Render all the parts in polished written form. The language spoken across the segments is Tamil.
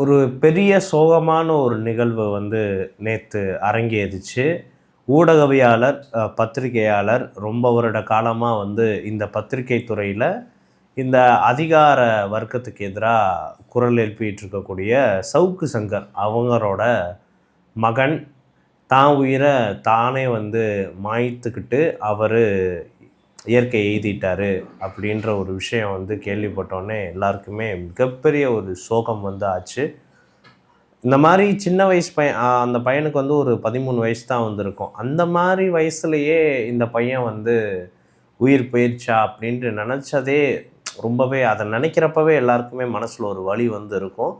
ஒரு பெரிய சோகமான ஒரு நிகழ்வு வந்து நேத்து அரங்கேறிச்சு. ஊடகவியலாளர், பத்திரிகையாளர் ரொம்ப வருட காலமா வந்து இந்த பத்திரிகை துறையில, இந்த அதிகார வர்க்கத்துக்கு எதிரா குரல் எழுப்பிட்டு இருக்கக்கூடிய சவுக்கு சங்கர் அவங்களோட மகன், தான் உயிர தானே வந்து மாய்த்துக்கிட்டு அவரு இயற்கை எய்திட்டாரு அப்படின்ற ஒரு விஷயம் வந்து கேள்விப்பட்டோனே எல்லாருக்குமே மிகப்பெரிய ஒரு சோகம் வந்து ஆச்சு. இந்த மாரி சின்ன வயசு பையன் அந்த பையனுக்கு வந்து ஒரு 13 வயசு தான் வந்திருக்கும். அந்த மாரி வயசுலயே இந்த பையன் வந்து உயிர் போயிருச்சா அப்படின்ட்டு நெனச்சதே ரொம்பவே அத நெனைக்கிறப்பவே எல்லாருக்குமே மனசுல ஒரு வலி வந்து இருக்கும்.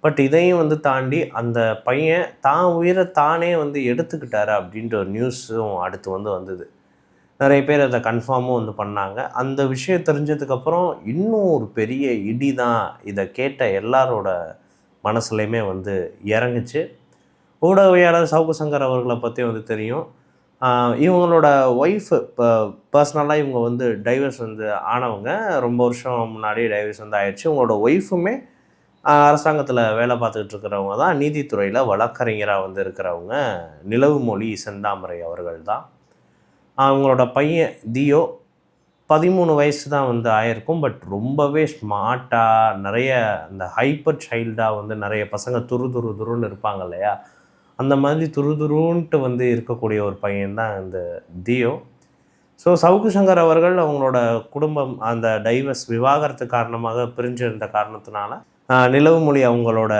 பட் இதையும் வந்து தாண்டி அந்த பையன் தான் உயிர தானே வந்து எடுத்துக்கிட்டாரு அப்படின்ற ஒரு நியூஸும் அடுத்து வந்து வந்தது. நெறைய பேர் அத கன்ஃபார்மும் வந்து பண்ணாங்க. அந்த விஷயம் தெரிஞ்சதுக்கப்புறம் இன்னும் ஒரு பெரிய இடி தான் இத கேட்ட எல்லாரோட மனசுலயுமே வந்து இறங்குச்சு. ஊடகவியலாளர் சவுக்கு சங்கர் அவர்கள பத்தி வந்து தெரியும். ஆ இவங்களோட ஒய்ஃப் பர்சனலா இவங்க வந்து டைவர்ஸ் வந்து ஆனவங்க. ரொம்ப வருஷம் முன்னாடியே டைவர்ஸ் வந்து ஆயிருச்சு. இவங்களோட ஒய்ஃபுமே அரசாங்கத்தில வேலை பார்த்துக்கிட்டு இருக்கிறவங்க தான். நீதித்துறையில வழக்கறிஞரா வந்து இருக்கிறவங்க. நிலவுமொழி செந்தாமரை அவர்கள் தான். அவங்களோட பையன் தியோ 13 வயசு தான் வந்து ஆயிருக்கும். பட் ரொம்பவே ஸ்மார்ட்டா நெறைய இந்த ஹைப்பர் சைல்டா வந்து நெறைய பசங்க துரு துரு துருன்னு இருப்பாங்க இல்லையா? அந்த மாதிரி துருதுருன்ட்டு வந்து இருக்கக்கூடிய ஒரு பையன் தான் இந்த தியோ. ஸோ சவுக்கு சங்கர் அவர்கள் அவங்களோட குடும்பம் அந்த டைவர்ஸ் விவாகரத்து காரணமாக பிரிஞ்சிருந்த காரணத்தினால, நிலவுமொழி அவங்களோட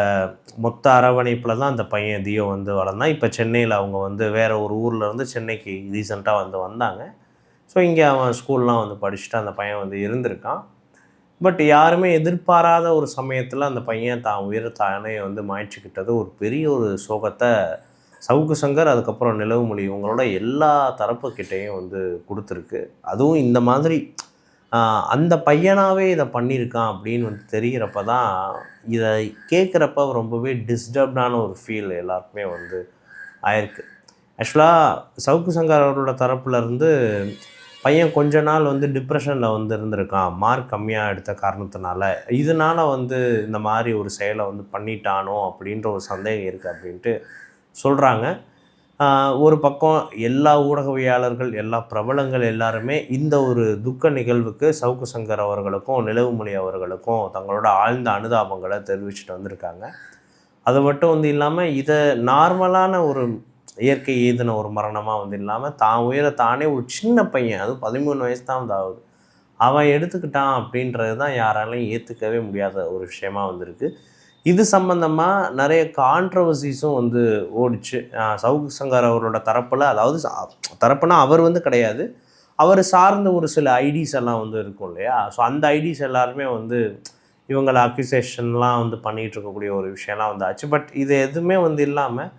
மொத்த அரவணைப்பில தான் அந்த பையன் தியோ வந்து வளர்ந்தான். இப்ப சென்னையில அவங்க வந்து வேற ஒரு ஊர்ல இருந்து சென்னைக்கு ரீசென்ட்டா வந்து வந்தாங்க. ஸோ இங்கே அவன் ஸ்கூல்லாம் வந்து படிச்சுட்டு அந்த பையன் வந்து இருந்திருக்கான். பட் யாருமே எதிர்பாராத ஒரு சமயத்தில் அந்த பையன் தான் உயிரை தானே வந்து மாய்ச்சிக்கிட்டது ஒரு பெரிய ஒரு சோகத்தை சவுக்கு சங்கர் அதுக்கப்புறம் நிலவுமொழி இவங்களோட எல்லா தரப்புக்கிட்டேயும் வந்து கொடுத்துருக்கு. அதுவும் இந்த மாதிரி அந்த பையனாகவே இதை பண்ணியிருக்கான் அப்படின்னு வந்து தெரிகிறப்ப தான் இதை கேட்குறப்ப ரொம்பவே டிஸ்டர்ப்டான ஒரு ஃபீல் எல்லாருக்குமே வந்து ஆயிருக்கு. ஆக்சுவலாக சவுக்கு சங்கர் அவரோட தரப்புலேருந்து பையன் கொஞ்ச நாள் வந்து டிப்ரெஷனில் வந்து இருந்திருக்கான். மார்க் கம்மியாக எடுத்த காரணத்தினால. இதனால வந்து இந்த மாதிரி ஒரு செயலை வந்து பண்ணிட்டானோ அப்படின்ற ஒரு சந்தேகம் இருக்குது அப்படின்ட்டு சொல்கிறாங்க. ஒரு பக்கம் எல்லா ஊடகவியலாளர்கள், எல்லா பிரபலங்கள் எல்லாருமே இந்த ஒரு துக்க நிகழ்வுக்கு சவுக்கு சங்கர் அவர்களுக்கும், நிலவுமொழி அவர்களுக்கும் தங்களோட ஆழ்ந்த அனுதாபங்களை தெரிவிச்சுட்டு வந்திருக்காங்க. அது மட்டும் வந்து இல்லாமல் இதை நார்மலான ஒரு இயற்கை எய்தின ஒரு மரணமாக வந்து இல்லாமல் தான் உயிரை தானே ஒரு சின்ன பையன், அதுவும் 13 வயசு தான் வந்து ஆகுது, அவன் எடுத்துக்கிட்டான் அப்படின்றது தான் யாராலையும் ஏற்றுக்கவே முடியாத ஒரு விஷயமா வந்திருக்கு. இது சம்பந்தமாக நிறைய கான்ட்ரவர்சிஸும் வந்து ஓடிச்சு. சவுக்கு சங்கர் அவரோட தரப்பில், அதாவது தரப்புனா அவர் வந்து கிடையாது, அவர் சார்ந்த ஒரு சில ஐடிஸ் எல்லாம் வந்து இருக்கும் இல்லையா? ஸோ அந்த ஐடிஸ் எல்லாருமே வந்து இவங்களை அக்யூசேஷன்லாம் வந்து பண்ணிகிட்டு இருக்கக்கூடிய ஒரு விஷயம்லாம் வந்து ஆச்சு. பட் இது எதுவுமே வந்து இல்லாமல்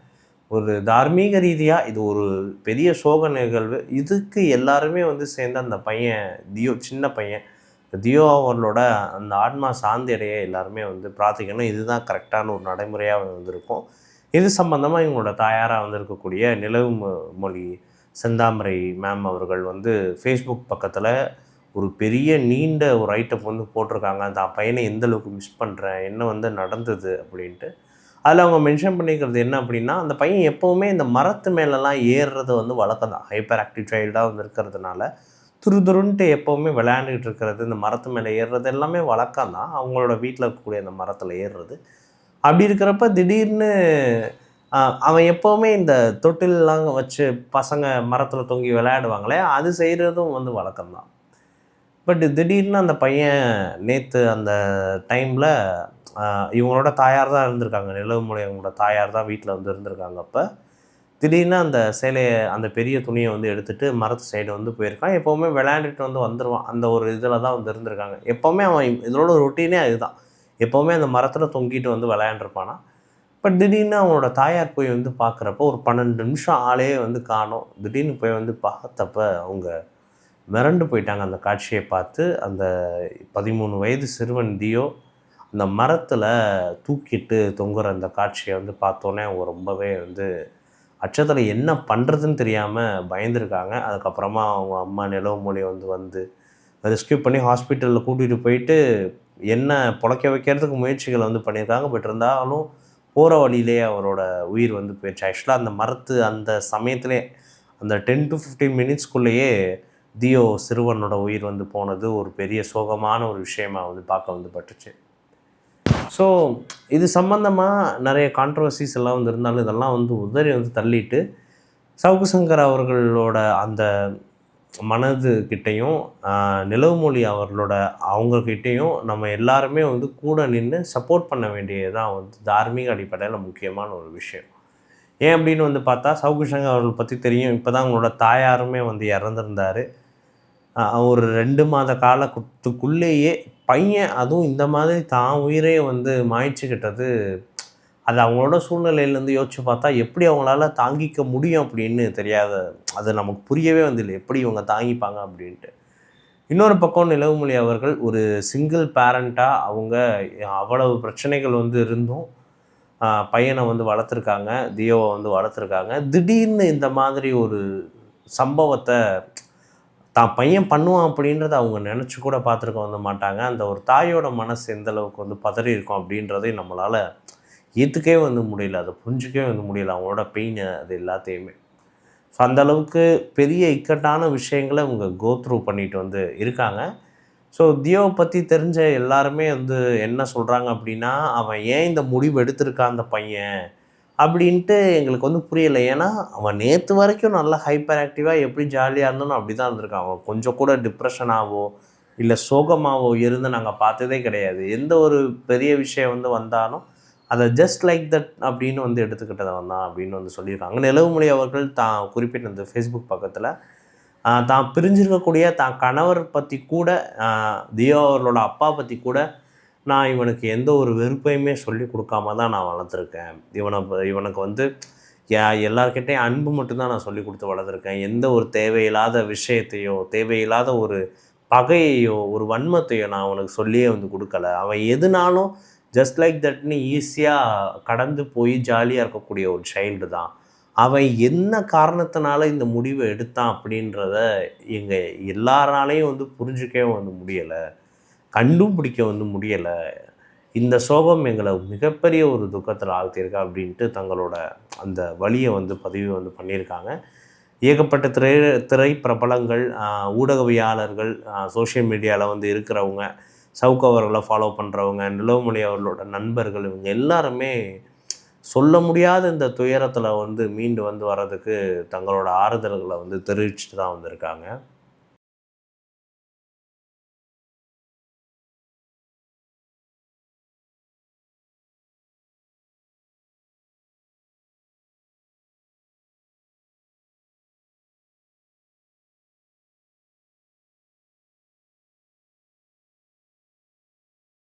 ஒரு தார்மீக ரீதியாக இது ஒரு பெரிய சோக நிகழ்வு. இதுக்கு எல்லாருமே வந்து சேர்ந்து அந்த பையன் தியோ, சின்ன பையன் தியோ அவர்களோட அந்த ஆன்மா சாந்தி அடைய எல்லாருமே வந்து பிரார்த்திக்கணும். இதுதான் கரெக்டான ஒரு நடைமுறையாக வந்திருக்கும். இது சம்பந்தமாக இவங்களோட தாயாராக வந்து இருக்கக்கூடிய நிலவுமொழி செந்தாமரை மேம் அவர்கள் வந்து ஃபேஸ்புக் பக்கத்தில் ஒரு பெரிய நீண்ட ஒரு ஐட்டம் வந்து போட்டிருக்காங்க. அந்த பையனை எந்த அளவுக்கு மிஸ் பண்ணுறேன், என்ன வந்து நடந்தது அப்படின்ட்டு. அதில் அவங்க மென்ஷன் பண்ணிக்கிறது என்ன அப்படின்னா, அந்த பையன் எப்போவுமே இந்த மரத்து மேலெலாம் ஏறுறது வந்து வழக்கம் தான். ஹைப்பர் ஆக்டிவ் சைல்டாக வந்து இருக்கிறதுனால துருதுருன்ட்டு எப்போவுமே விளையாண்டுக்கிட்டு இருக்கிறது, இந்த மரத்து மேலே ஏறுறது எல்லாமே வழக்கம் தான். அவங்களோட வீட்டில் இருக்கக்கூடிய அந்த மரத்தில் ஏறுறது. அப்படி இருக்கிறப்ப திடீர்னு அவன் எப்போவுமே இந்த தொட்டில்லாம் வச்சு பசங்க மரத்தில் தொங்கி விளையாடுவாங்களே, அது செய்கிறதும் வந்து வழக்கம் தான். பட் திடீர்னு அந்த பையன் நேற்று அந்த டைமில் இவங்களோட தாயார் தான் இருந்திருக்காங்க. நிலவுமொழி அவங்களோட தாயார் தான் வீட்டில் வந்து இருந்திருக்காங்க. அப்போ திடீர்னு அந்த சேலையை, அந்த பெரிய துணியை வந்து எடுத்துகிட்டு மரத்து சைடு வந்து போயிருக்கான். எப்போவுமே விளையாண்டுட்டு வந்து வந்துடுவான். அந்த ஒரு இதில் தான் வந்து இருந்திருக்காங்க. எப்போவுமே அவன் இதனோட ரொட்டீனே அதுதான். எப்போவுமே அந்த மரத்தில் தொங்கிட்டு வந்து விளையாண்டுருப்பானா. பட் திடீர்னு அவனோட தாயார் போய் வந்து பார்க்குறப்போ ஒரு 12 நிமிஷம் ஆளே வந்து காணோம். திடீர்னு போய் வந்து பார்த்தப்ப அவங்க மிரண்டு போயிட்டாங்க அந்த காட்சியை பார்த்து. அந்த 13 வயது சிறுவன் தியோ அந்த மரத்தில் தூக்கிட்டு தொங்குற அந்த காட்சியை வந்து பார்த்தோன்னே அவங்க ரொம்பவே வந்து அச்சத்தில் என்ன பண்ணுறதுன்னு தெரியாமல் பயந்துருக்காங்க. அதுக்கப்புறமா அவங்க அம்மா நிலவுமொழி வந்து ரெஸ்க்யூ பண்ணி ஹாஸ்பிட்டலில் கூட்டிகிட்டு போயிட்டு என்ன பொழைக்க வைக்கிறதுக்கு முயற்சிகளை வந்து பண்ணியிருக்காங்க. பட் இருந்தாலும் போகிற வழியிலே அவரோட உயிர் வந்து போயிடுச்சு. ஆக்சுவலாக அந்த அந்த சமயத்திலே அந்த 10 to 15 மினிட்ஸ்க்குள்ளேயே தியோ சிறுவனோட உயிர் வந்து போனது ஒரு பெரிய சோகமான ஒரு விஷயமா வந்து பார்க்க வந்து பட்டுச்சு. ஸோ இது சம்மந்தமாக நிறைய கான்ட்ரவர்சிஸ் எல்லாம் வந்து இருந்தாலும் இதெல்லாம் வந்து உதறி வந்து தள்ளிட்டு சவுக்கு சங்கர் அவர்களோட அந்த மனதுக்கிட்டையும் நிலவுமொழி அவர்களோட அவங்கக்கிட்டேயும் நம்ம எல்லாருமே வந்து கூட நின்று சப்போர்ட் பண்ண வேண்டியதுதான் வந்து தார்மீக அடிப்படையில் முக்கியமான ஒரு விஷயம். ஏன் அப்படின்னு வந்து பார்த்தா சவுக்கு சங்கர் அவர்கள் பற்றி தெரியும். இப்போ தான் அவங்களோட தாயாருமே வந்து இறந்துருந்தார். ஒரு 2 மாத காலத்துக்குள்ளேயே பையன் அதுவும் இந்த மாதிரி தான் உயிரே வந்து மாய்ச்சிக்கிட்டது, அது அவங்களோட சூழ்நிலையிலேருந்து யோசிச்சு பார்த்தா எப்படி அவங்களால தாங்கிக்க முடியும் அப்படின்னு தெரியாத, அது நமக்கு புரியவே வந்து இல்லை எப்படி இவங்க தாங்கிப்பாங்க அப்படின்ட்டு. இன்னொரு பக்கம் நிலவுமொழி அவர்கள் ஒரு சிங்கிள் பேரண்ட்டாக அவங்க அவ்வளவு பிரச்சனைகள் வந்து இருந்தும் பையனை வந்து வளர்த்துருக்காங்க, தியோவை வந்து வளர்த்துருக்காங்க. திடீர்னு இந்த மாதிரி ஒரு சம்பவத்தை தான் பையன் பண்ணுவான் அப்படின்றத அவங்க நினச்சி கூட பார்த்துருக்க வந்து மாட்டாங்க. அந்த ஒரு தாயோட மனசு எந்த அளவுக்கு வந்து பதறி இருக்கும் அப்படின்றதையும் நம்மளால் ஏற்றுக்கவே வந்து முடியல, அதை புரிஞ்சிக்கவே வந்து முடியல அவங்களோட பெயின் அது எல்லாத்தையுமே. ஸோ அந்தளவுக்கு பெரிய இக்கட்டான விஷயங்களை அவங்க த்ரூ பண்ணிட்டு வந்து இருக்காங்க. ஸோ தியோவை பற்றி தெரிஞ்ச எல்லாருமே வந்து என்ன சொல்கிறாங்க அப்படின்னா, அவன் ஏன் இந்த முடிவு எடுத்திருக்கான் அந்த பையன் அப்படின்ட்டு எங்களுக்கு வந்து புரியலை. ஏன்னா அவன் நேற்று வரைக்கும் நல்லா ஹைப்பர் ஆக்டிவாக எப்படி ஜாலியாக இருந்தானோ அப்படி தான் இருந்திருக்கான். அவன் கொஞ்சம் கூட டிப்ரெஷனாகவோ இல்லை சோகமாகவோ இருந்து நாங்கள் பார்த்ததே கிடையாது. எந்த ஒரு பெரிய விஷயம் வந்து வந்தாலும் அதை ஜஸ்ட் லைக் தட் அப்படின்னு வந்து எடுத்துக்கிட்டவன் தான் அப்படின்னு வந்து சொல்லியிருக்காங்க. நிலவுமொழி அவர்கள் தான் குறிப்பிட்ட அந்த ஃபேஸ்புக் பக்கத்தில் தான் பிரிஞ்சிருக்கக்கூடிய தான் கணவர் பற்றி கூட தியோ அவர்களோட அப்பா பற்றி கூட நான் இவனுக்கு எந்த ஒரு வெறுப்பையுமே சொல்லி கொடுக்காம தான் நான் வளர்த்துருக்கேன். இவனுக்கு வந்து எல்லார்கிட்டையும் அன்பு மட்டும்தான் நான் சொல்லி கொடுத்து வளர்த்துருக்கேன். எந்த ஒரு தேவையில்லாத விஷயத்தையோ தேவையில்லாத ஒரு பகையையோ ஒரு வன்மத்தையோ நான் அவனுக்கு சொல்லியே வந்து கொடுக்கல. அவன் எதுனாலும் ஜஸ்ட் லைக் தட்னு ஈஸியாக கடந்து போய் ஜாலியாக இருக்கக்கூடிய ஒரு சைல்டு தான். அவன் என்ன காரணத்தினால இந்த முடிவை எடுத்தான் அப்படின்றத எங்கள் எல்லாராலையும் வந்து புரிஞ்சிக்கவே வந்து முடியலை, கண்டும் பிடிக்க வந்து முடியலை. இந்த சோகம் எங்களை மிகப்பெரிய ஒரு துக்கத்தில் ஆழ்த்தியிருக்கா அப்படின்ட்டு தங்களோட அந்த வழியை வந்து பதிவு வந்து பண்ணியிருக்காங்க. ஏகப்பட்ட திரை பிரபலங்கள், ஊடகவியாளர்கள், சோஷியல் மீடியாவில் வந்து இருக்கிறவங்க, சவுக்கு அவர்களை ஃபாலோ பண்ணுறவங்க, நிலவுமொழி அவர்களோட நண்பர்கள், இவங்க எல்லாருமே சொல்ல முடியாத இந்த துயரத்தில் வந்து மீண்டு வந்து வர்றதுக்கு தங்களோட ஆறுதல்களை வந்து தெரிவிச்சுட்டு தான் வந்திருக்காங்க.